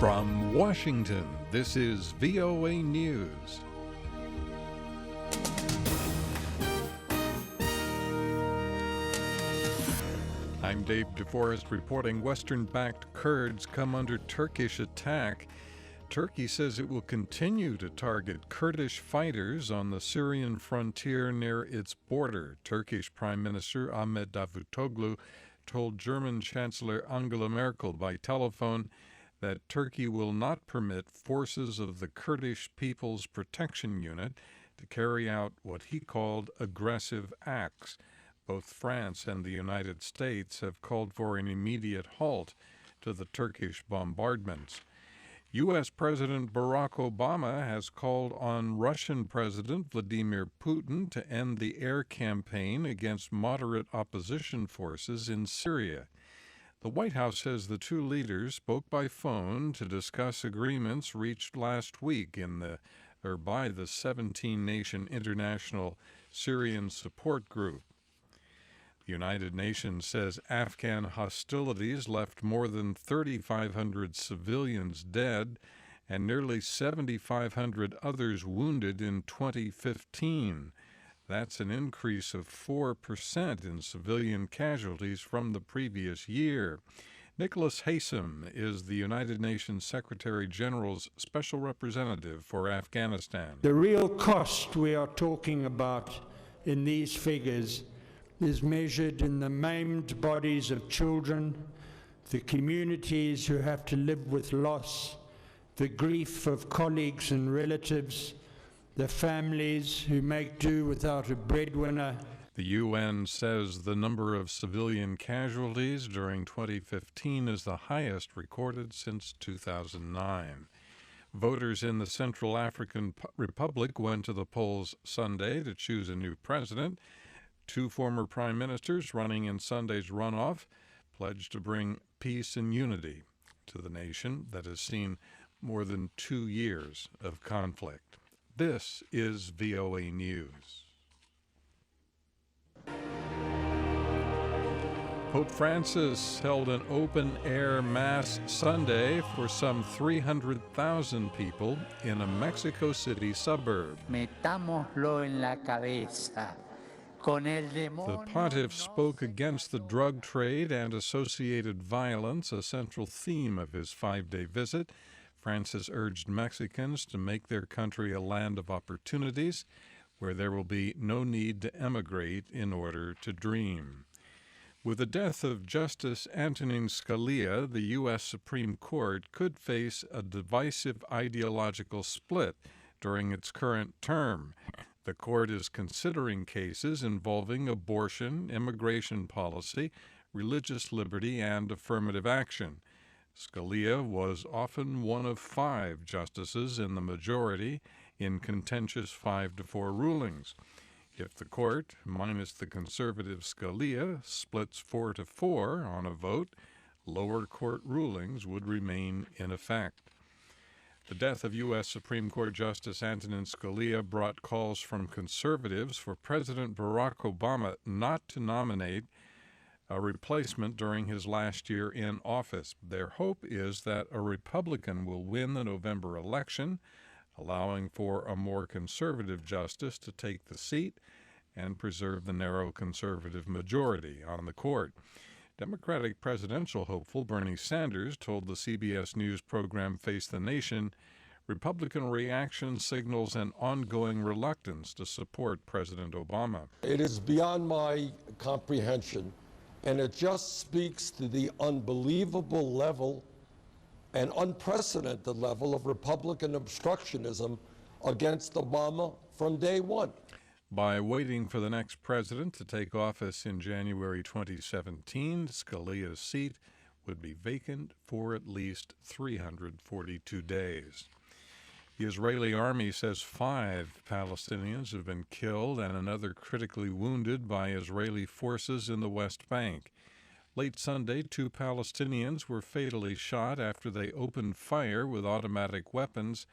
From Washington, this is VOA News. I'm Dave DeForest reporting Western-backed Kurds come under Turkish attack. Turkey says it will continue to target Kurdish fighters on the Syrian frontier near its border. Turkish Prime Minister Ahmet Davutoğlu told German Chancellor Angela Merkel by telephone that Turkey will not permit forces of the Kurdish People's Protection Unit to carry out what he called aggressive acts. Both France and the United States have called for an immediate halt to the Turkish bombardments. U.S. President Barack Obama has called on Russian President Vladimir Putin to end the air campaign against moderate opposition forces in Syria. The White House says the two leaders spoke by phone to discuss agreements reached last week by the 17-nation International Syrian Support Group. The United Nations says Afghan hostilities left more than 3,500 civilians dead and nearly 7,500 others wounded in 2015. That's an increase of 4% in civilian casualties from the previous year. Nicholas Haysom is the United Nations Secretary General's Special Representative for Afghanistan. The real cost we are talking about in these figures is measured in the maimed bodies of children, the communities who have to live with loss, the grief of colleagues and relatives, the families who make do without a breadwinner. The UN says the number of civilian casualties during 2015 is the highest recorded since 2009. Voters in the Central African Republic went to the polls Sunday to choose a new president. Two former prime ministers running in Sunday's runoff pledged to bring peace and unity to the nation that has seen more than 2 years of conflict. This is VOA News. Pope Francis held an open-air Mass Sunday for some 300,000 people in a Mexico City suburb. Metámoslo en la cabeza. The pontiff spoke against the drug trade and associated violence, a central theme of his 5-day visit. Francis urged Mexicans to make their country a land of opportunities where there will be no need to emigrate in order to dream. With the death of Justice Antonin Scalia, the U.S. Supreme Court could face a divisive ideological split during its current term. The court is considering cases involving abortion, immigration policy, religious liberty, and affirmative action. Scalia was often one of 5 justices in the majority in contentious 5-4 rulings. If the court, minus the conservative Scalia, splits 4-4 on a vote, lower court rulings would remain in effect. The death of U.S. Supreme Court Justice Antonin Scalia brought calls from conservatives for President Barack Obama not to nominate a replacement during his last year in office. Their hope is that a Republican will win the November election, allowing for a more conservative justice to take the seat and preserve the narrow conservative majority on the court. Democratic presidential hopeful Bernie Sanders told the CBS News program Face the Nation, Republican reaction signals an ongoing reluctance to support President Obama. It is beyond my comprehension, and it just speaks to the unbelievable level and unprecedented level of Republican obstructionism against Obama from day one. By waiting for the next president to take office in January 2017, Scalia's seat would be vacant for at least 342 days. The Israeli army says 5 Palestinians have been killed and another critically wounded by Israeli forces in the West Bank. Late Sunday, 2 Palestinians were fatally shot after they opened fire with automatic weapons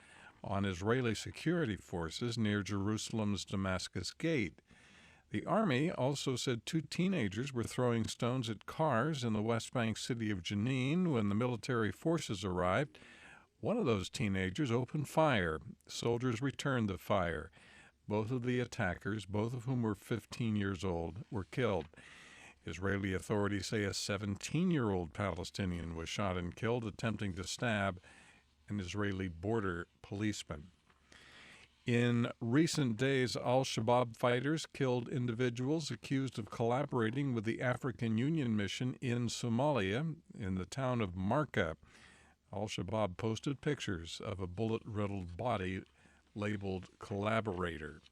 on Israeli security forces near Jerusalem's Damascus Gate. The army also said 2 teenagers were throwing stones at cars in the West Bank city of Jenin when the military forces arrived. One of those teenagers opened fire. Soldiers returned the fire. Both of the attackers, both of whom were 15 years old, were killed. Israeli authorities say a 17-year-old Palestinian was shot and killed attempting to stab an Israeli border policeman. In recent days, al-Shabaab fighters killed individuals accused of collaborating with the African Union mission in Somalia in the town of Marka. Al-Shabaab posted pictures of a bullet-riddled body labeled collaborator.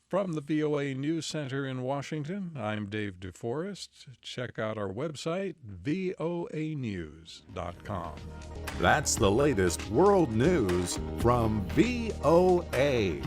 From the VOA News Center in Washington, I'm Dave DeForest. Check out our website, voanews.com. That's the latest world news from VOA.